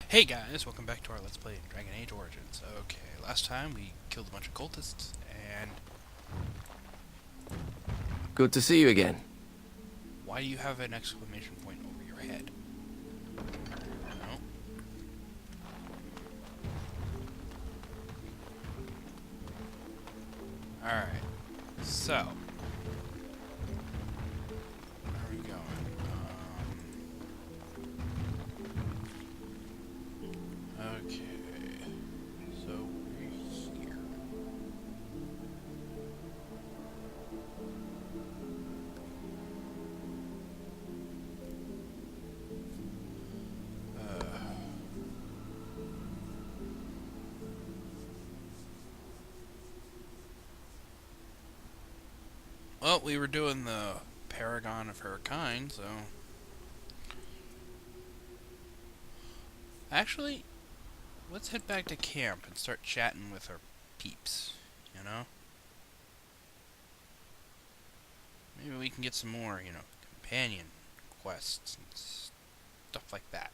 Hey guys, welcome back to our Let's Play Dragon Age Origins. Okay, last time we killed a bunch of cultists, and Good to see you again. why do you have an exclamation point over your head? No? Alright, so, where are we going? Okay, so we're here. Well, we were doing the Paragon of her kind, so... Actually, let's head back to camp and start chatting with our peeps, you know? Maybe we can get some more, companion quests and stuff like that.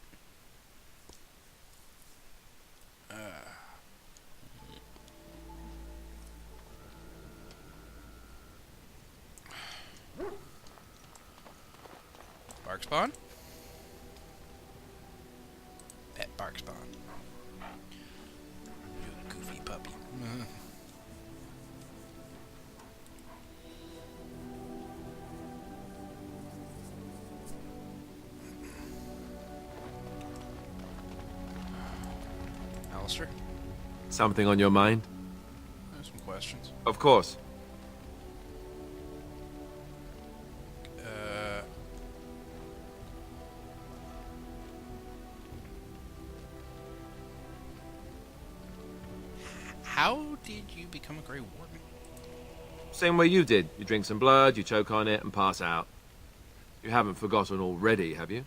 Bark spawn? Pet bark spawn. You goofy puppy. Alistair, Something on your mind? I have some questions. Of course. How did you become a Grey Warden? Same way you did. You drink some blood, you choke on it, and pass out. You haven't forgotten already, have you?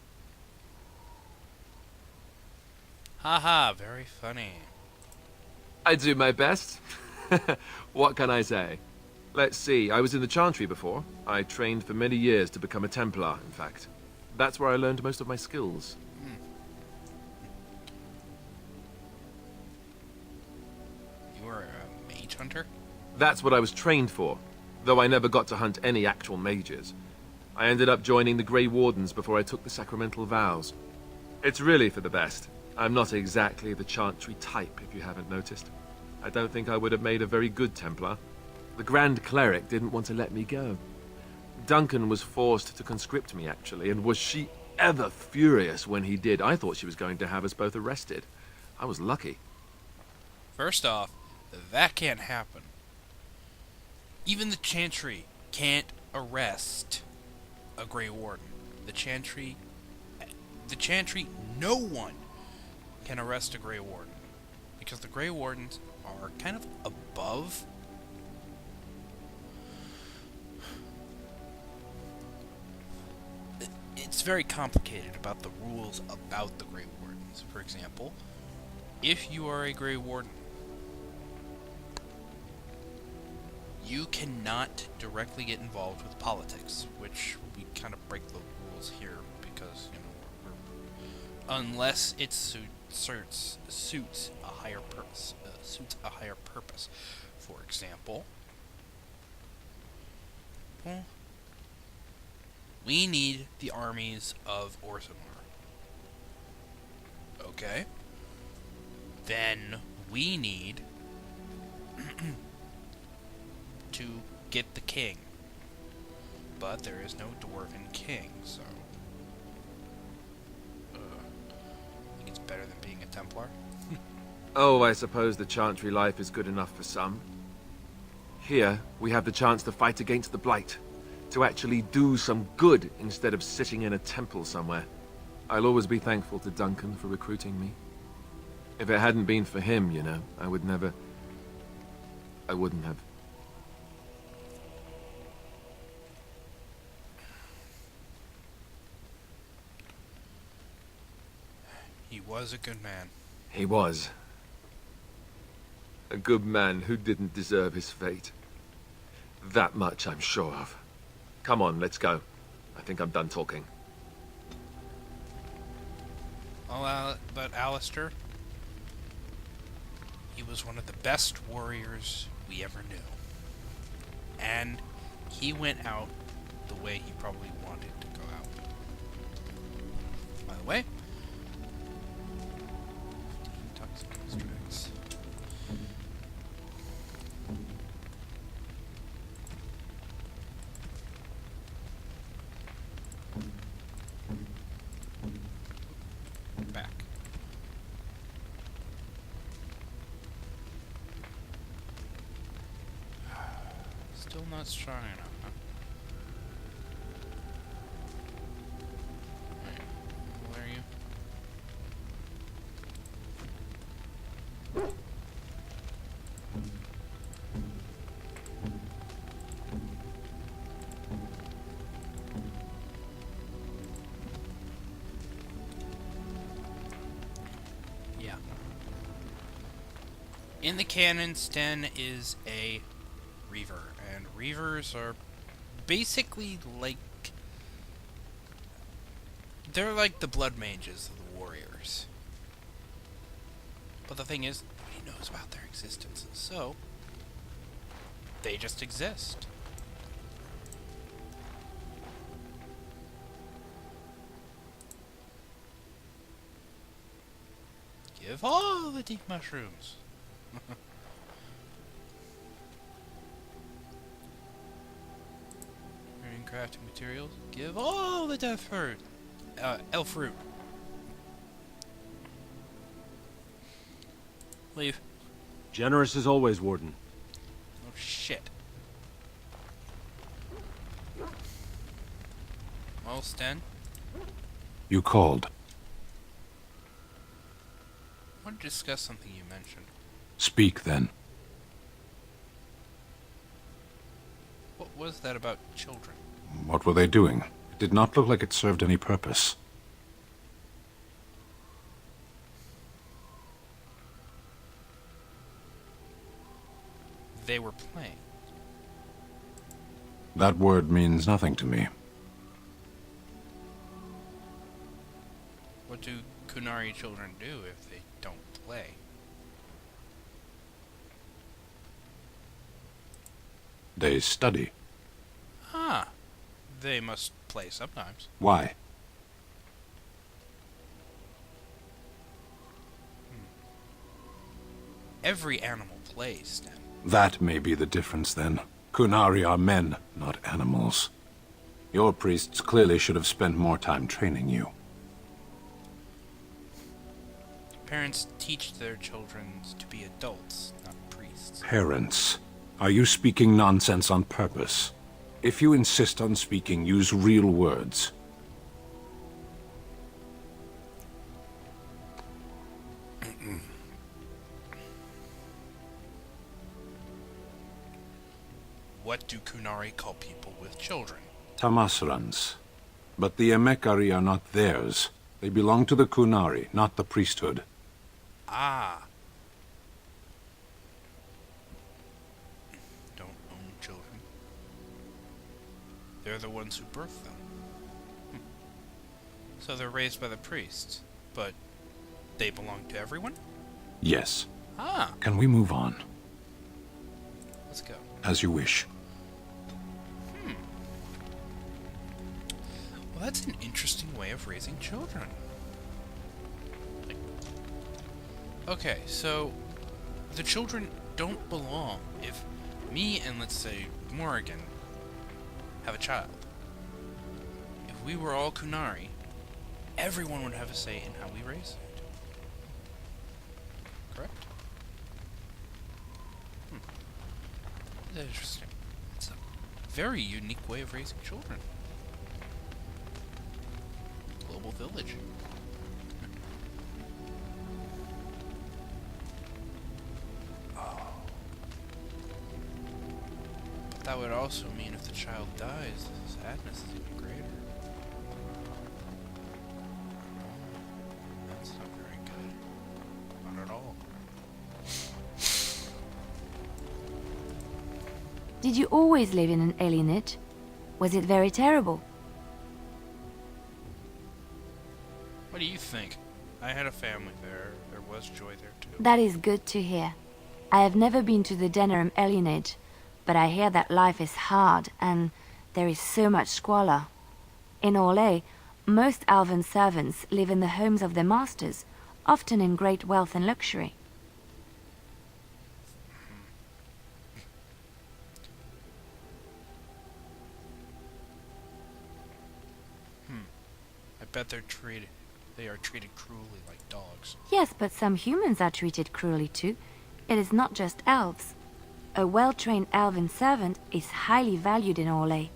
Haha, very funny. I do my best. What can I say? Let's see, I was in the Chantry before. I trained for many years to become a Templar, in fact. That's where I learned most of my skills. You were a mage hunter? That's what I was trained for, though I never got to hunt any actual mages. I ended up joining the Grey Wardens before I took the sacramental vows. It's really for the best. I'm not exactly the Chantry type, if you haven't noticed. I don't think I would have made a very good Templar. The Grand Cleric didn't want to let me go. Duncan was forced to conscript me, actually, and was she ever furious when he did. I thought she was going to have us both arrested. I was lucky. First off, that can't happen. Even the Chantry can't arrest a Grey Warden. The Chantry, no one can arrest a Grey Warden. Because the Grey Wardens are kind of above. It's very complicated about the rules about the Grey Wardens. For example, if you are a Grey Warden, you cannot directly get involved with politics, which we kind of break the rules here because, unless it suits a higher purpose. For example, well, we need the armies of Orthamar. Okay? Then we need to get the king. But there is no dwarven king, so I think it's better than being a Templar. Oh, I suppose the Chantry life is good enough for some. Here, we have the chance to fight against the Blight. To actually do some good instead of sitting in a temple somewhere. I'll always be thankful to Duncan for recruiting me. If it hadn't been for him, I wouldn't have. He was a good man. He was. A good man who didn't deserve his fate. That much I'm sure of. Come on, let's go. I think I'm done talking. Well, but Alistair, he was one of the best warriors we ever knew. And he went out the way he probably wanted to go out. By the way, back. Still not strong enough, huh? Wait, where are you? Yeah. In the cannon's den is a Reaver, and Reavers are basically like... they're like the blood mages of the warriors. But the thing is, nobody knows about their existence, so they just exist. Give all the deep mushrooms. Learning crafting materials. Give all the death fruit. Elf fruit. Leave. Generous as always, Warden. Oh shit. Well, Sten, You called. I want to discuss something you mentioned. Speak, then. What was that about children? What were they doing? It did not look like it served any purpose. They were playing. That word means nothing to me. What do Kunari children do if they don't play? They study. Ah, they must play sometimes. Why? Every animal plays, Sten. That may be the difference, then. Kunari are men, not animals. Your priests clearly should have spent more time training you. Parents teach their children to be adults, not priests. Parents, are you speaking nonsense on purpose? If you insist on speaking, use real words. What do Kunari call people with children? Tamasrans. But the Emekari are not theirs. They belong to the Kunari, not the priesthood. Ah. Don't own children. They're the ones who birth them. So they're raised by the priests, but they belong to everyone? Yes. Ah. Can we move on? Let's go. As you wish. Well, that's an interesting way of raising children. Okay, so the children don't belong. If me and, let's say, Morrigan have a child, if we were all Kunari, everyone would have a say in how we raise it. Correct? That's interesting. It's a very unique way of raising children. Global village. But that would also mean if the child dies, the sadness is even greater. That's not very good. Not at all. Did you always live in an alienage? Was it very terrible? What do you think? I had a family there. There was joy there too. That is good to hear. I have never been to the Denerim alienage, but I hear that life is hard and there is so much squalor. In Orlais, most elven servants live in the homes of their masters, often in great wealth and luxury. I bet they are treated cruelly like dogs. Yes, but some humans are treated cruelly too. It is not just elves. A well-trained elven servant is highly valued in Orlais.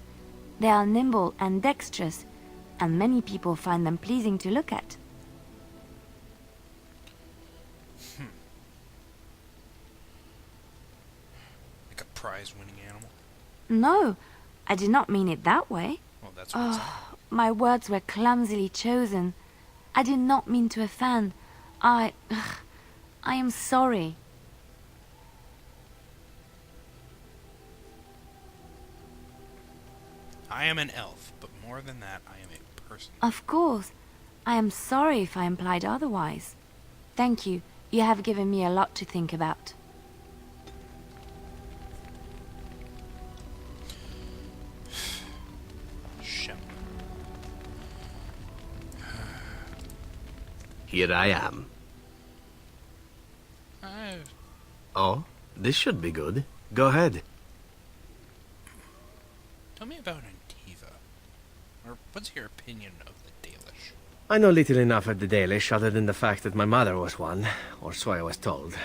They are nimble and dexterous, and many people find them pleasing to look at. Like a prize-winning animal. No, I did not mean it that way. Well, that's what it's My words were clumsily chosen. I did not mean to offend. I am sorry. I am an elf, but more than that, I am a person. Of course. I am sorry if I implied otherwise. Thank you. You have given me a lot to think about. Shit. Here I am. Oh, this should be good. Go ahead. Tell me about Antiva. Or what's your opinion of the Dalish? I know little enough of the Dalish other than the fact that my mother was one, or so I was told.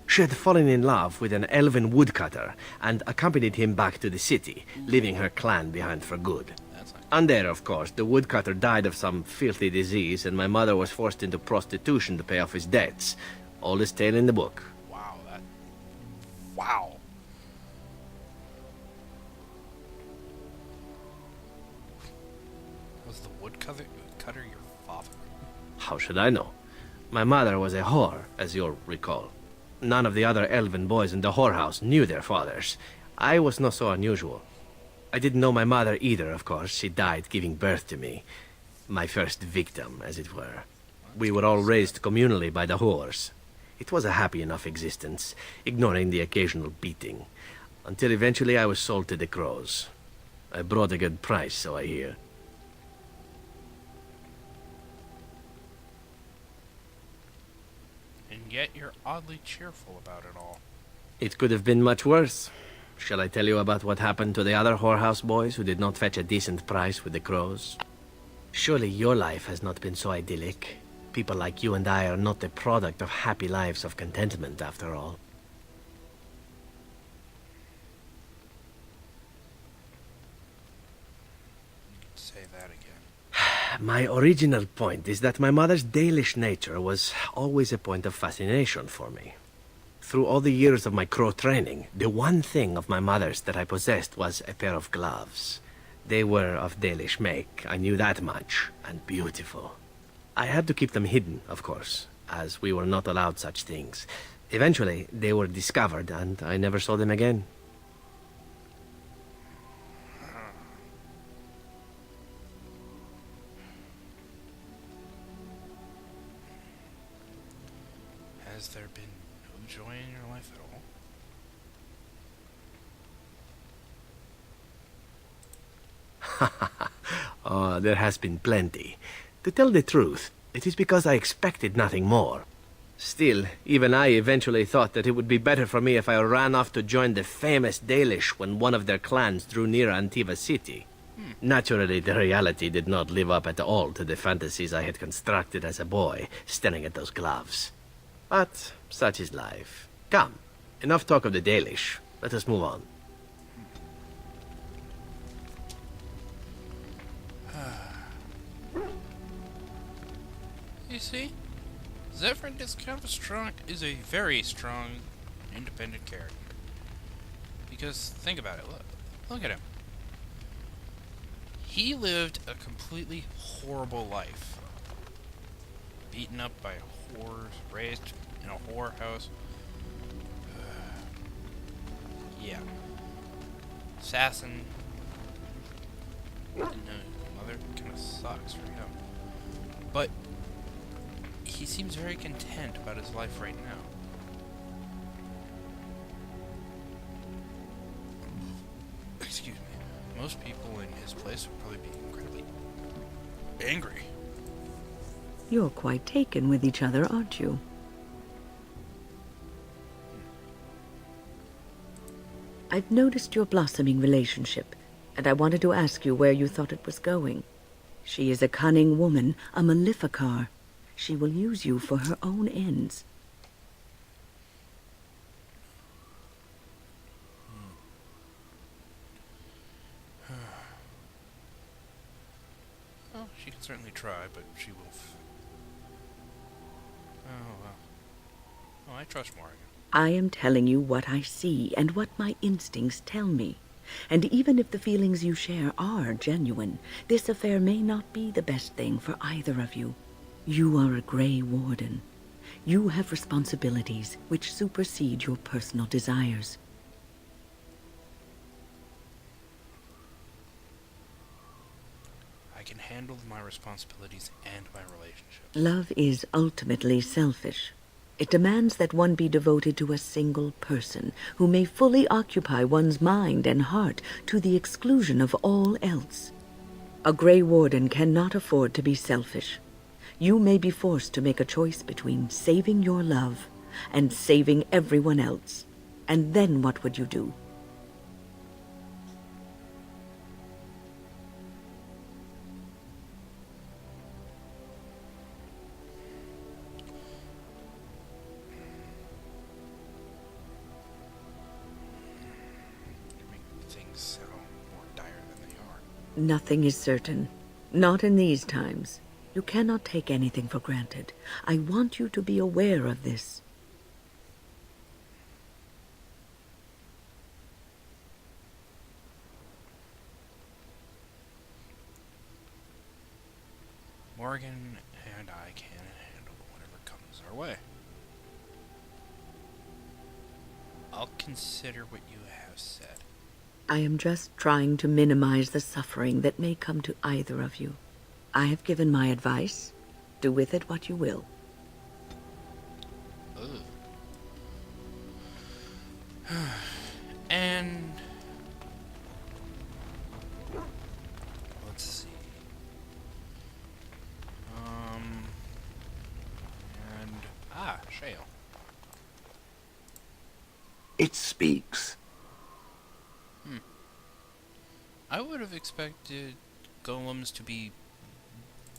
She had fallen in love with an elven woodcutter and accompanied him back to the city, leaving her clan behind for good. That's not And there, of course, the woodcutter died of some filthy disease and my mother was forced into prostitution to pay off his debts. Oldest tale in the book. Wow, that... Wow. Was the woodcutter your father? How should I know? My mother was a whore, as you'll recall. None of the other elven boys in the whorehouse knew their fathers. I was not so unusual. I didn't know my mother either, of course. She died giving birth to me. My first victim, as it were. We were all raised communally by the whores. It was a happy enough existence, ignoring the occasional beating. Until eventually I was sold to the crows. I brought a good price, so I hear. And yet you're oddly cheerful about it all. It could have been much worse. Shall I tell you about what happened to the other whorehouse boys who did not fetch a decent price with the crows? Surely your life has not been so idyllic. People like you and I are not the product of happy lives of contentment, after all. Say that again. My original point is that my mother's Dalish nature was always a point of fascination for me. Through all the years of my crow training, the one thing of my mother's that I possessed was a pair of gloves. They were of Dalish make, I knew that much, and beautiful. I had to keep them hidden, of course, as we were not allowed such things. Eventually, they were discovered, and I never saw them again. Has there been no joy in your life at all? Oh, there has been plenty. To tell the truth, it is because I expected nothing more. Still, even I eventually thought that it would be better for me if I ran off to join the famous Dalish when one of their clans drew near Antiva city. Naturally, the reality did not live up at all to the fantasies I had constructed as a boy, staring at those gloves. But such is life. Come, enough talk of the Dalish. Let us move on. You see, Zephyrin is a very strong, independent character. Because think about it. Look at him. He lived a completely horrible life. Beaten up by whores, raised in a whorehouse. Yeah. Assassin. And mother kind of sucks for him. But he seems very content about his life right now. Excuse me. Most people in his place would probably be incredibly angry. You're quite taken with each other, aren't you? I've noticed your blossoming relationship, and I wanted to ask you where you thought it was going. She is a cunning woman, a Maleficar. She will use you for her own ends. Well, she can certainly try, but she will... Oh, well. Oh, I trust Morgan. I am telling you what I see and what my instincts tell me. And even if the feelings you share are genuine, this affair may not be the best thing for either of you. You are a Grey Warden. You have responsibilities which supersede your personal desires. I can handle my responsibilities and my relationship. Love is ultimately selfish. It demands that one be devoted to a single person who may fully occupy one's mind and heart to the exclusion of all else. A Grey Warden cannot afford to be selfish. You may be forced to make a choice between saving your love and saving everyone else. And then what would you do? Sound more dire than they are. Nothing is certain. Not in these times. You cannot take anything for granted. I want you to be aware of this. Morgan and I can handle whatever comes our way. I'll consider what you have said. I am just trying to minimize the suffering that may come to either of you. I have given my advice. Do with it what you will. And let's see. Shale. It speaks. I would have expected golems to be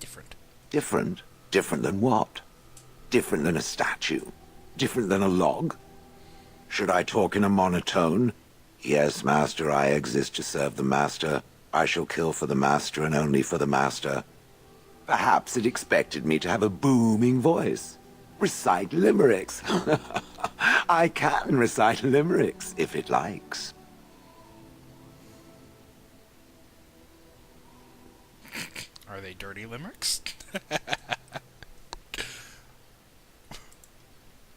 different. Different? Different than what? Different than a statue? Different than a log? Should I talk in a monotone? Yes, master, I exist to serve the master. I shall kill for the master and only for the master. Perhaps it expected me to have a booming voice. Recite limericks. I can recite limericks, if it likes. Are they dirty limericks?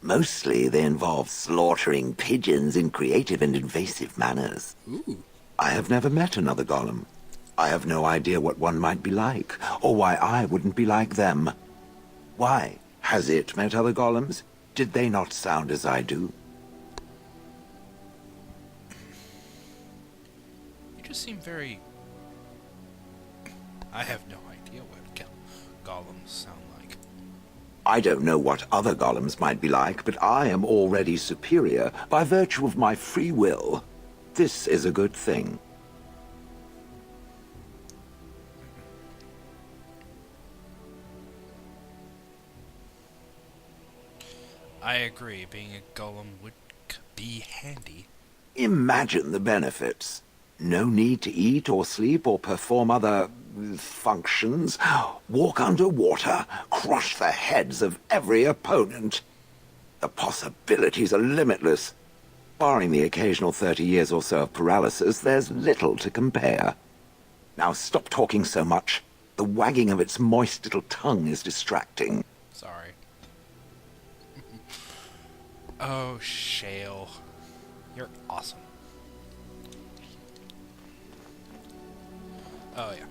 Mostly they involve slaughtering pigeons in creative and invasive manners. Ooh. I have never met another golem. I have no idea what one might be like, or why I wouldn't be like them. Why? Has it met other golems? Did they not sound as I do? You just seem very... I have no idea what golems sound like. I don't know what other golems might be like, but I am already superior by virtue of my free will. This is a good thing. I agree, being a golem would be handy. Imagine the benefits. No need to eat or sleep or perform other functions. Walk underwater, crush the heads of every opponent. The possibilities are limitless. Barring the occasional 30 years or so of paralysis, there's little to compare. Now stop talking so much. The wagging of its moist little tongue is distracting. Sorry. Oh, Shale. You're awesome. Oh, yeah.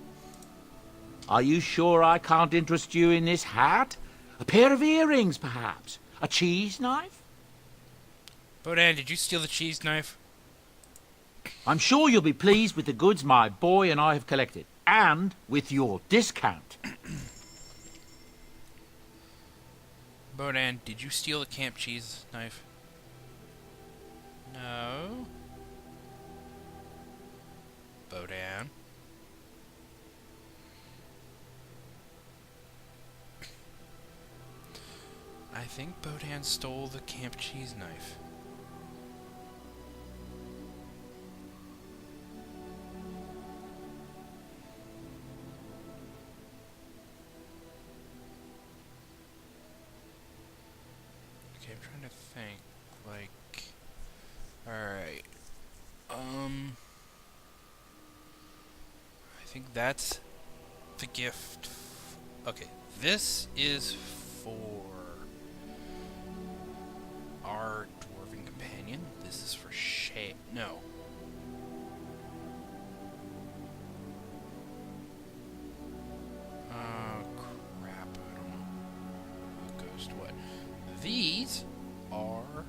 Are you sure I can't interest you in this hat? A pair of earrings, perhaps? A cheese knife? Bodan, did you steal the cheese knife? I'm sure you'll be pleased with the goods my boy and I have collected. And with your discount. Bodan, did you steal the camp cheese knife? No. Bodan. I think Bodan stole the camp cheese knife. Okay, I'm trying to think. Like, alright. I think that's the gift. Okay, this is for our dwarven companion. This is for No. Oh, crap. I don't know what goes to what. These are...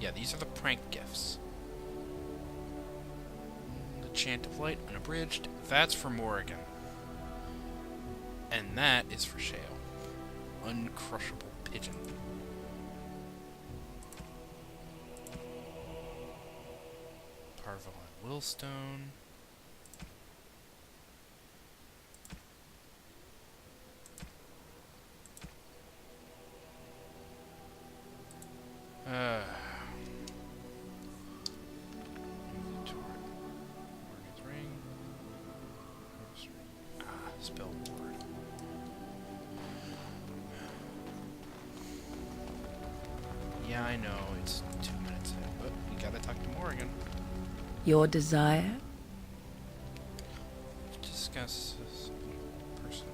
Yeah, these are the prank gifts. The Chant of Light, unabridged. That's for Morrigan. And that is for Shale. Uncrushable Pigeon. Parvalon Willstone. Morgan's Ring. Spell Ward. Yeah, I know, it's 2 minutes in, but we gotta talk to Morgan. Your desire? Discuss this person.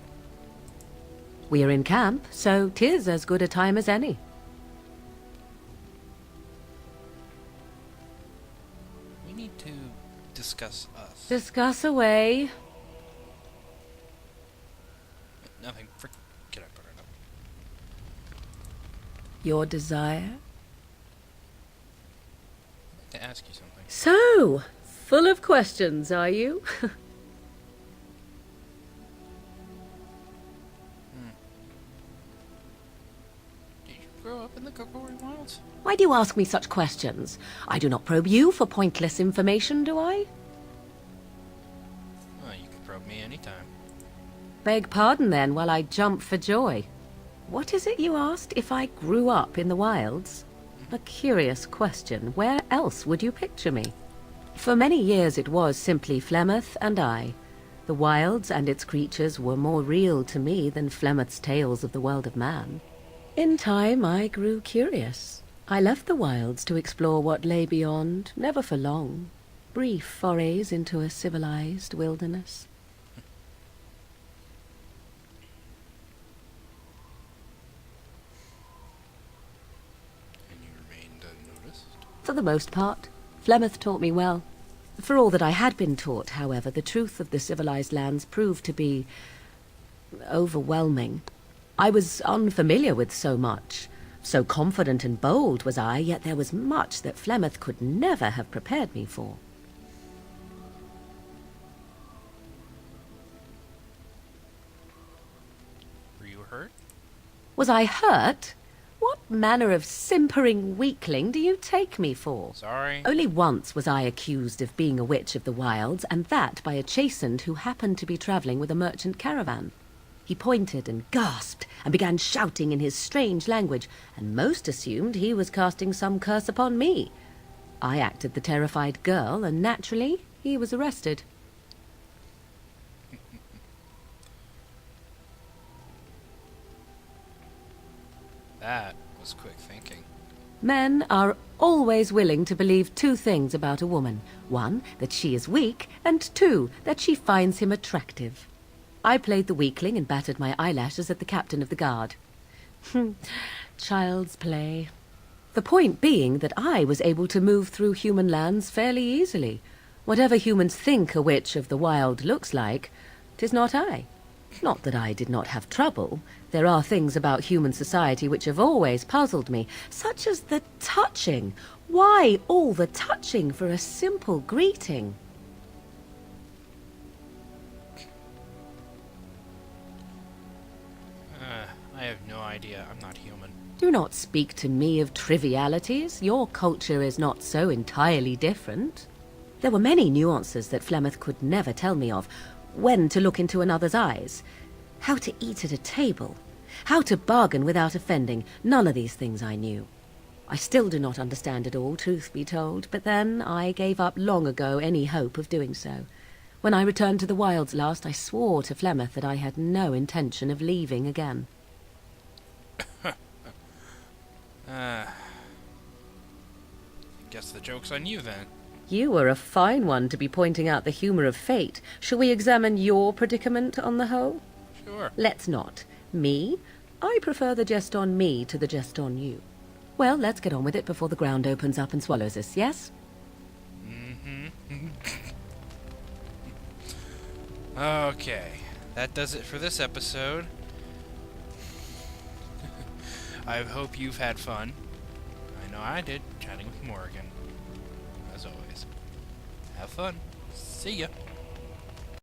We are in camp, so 'tis as good a time as any. We need to discuss us. Discuss away. Nothing. Get up, put it up. Your desire? I'd like to ask you something. So, full of questions, are you? Did you grow up in the Kokori Wilds? Why do you ask me such questions? I do not probe you for pointless information, do I? Well, you can probe me anytime. Beg pardon then while I jump for joy. What is it you asked if I grew up in the wilds? A curious question. Where else would you picture me? For many years it was simply Flemeth and I. The wilds and its creatures were more real to me than Flemeth's tales of the world of man. In time I grew curious. I left the wilds to explore what lay beyond, never for long. Brief forays into a civilized wilderness. And you remained unnoticed? For the most part. Flemeth taught me well. For all that I had been taught, however, the truth of the civilized lands proved to be overwhelming. I was unfamiliar with so much. So confident and bold was I, yet there was much that Flemeth could never have prepared me for. Were you hurt? Was I hurt? What manner of simpering weakling do you take me for? Sorry. Only once was I accused of being a witch of the wilds, and that by a chastened who happened to be travelling with a merchant caravan. He pointed and gasped and began shouting in his strange language, and most assumed he was casting some curse upon me. I acted the terrified girl, and naturally he was arrested. That was quick thinking. Men are always willing to believe two things about a woman. One, that she is weak, and two, that she finds him attractive. I played the weakling and battered my eyelashes at the captain of the guard. Child's play. The point being that I was able to move through human lands fairly easily. Whatever humans think a witch of the wild looks like, 'tis not I. Not that I did not have trouble. There are things about human society which have always puzzled me, such as the touching. Why all the touching for a simple greeting? I have no idea. I'm not human. Do not speak to me of trivialities. Your culture is not so entirely different. There were many nuances that Flemeth could never tell me of. When to look into another's eyes, how to eat at a table, how to bargain without offending. None of these things I knew. I still do not understand it all, truth be told, but then I gave up long ago any hope of doing so. When I returned to the wilds last, I swore to Flemeth that I had no intention of leaving again. I guess the joke's on you then. You were a fine one to be pointing out the humor of fate. Shall we examine your predicament on the whole? Sure. Let's not. Me? I prefer the jest on me to the jest on you. Well, let's get on with it before the ground opens up and swallows us, yes? Mm-hmm. Okay. That does it for this episode. I hope you've had fun. I know I did, chatting with Morrigan. As always. Have fun. See ya.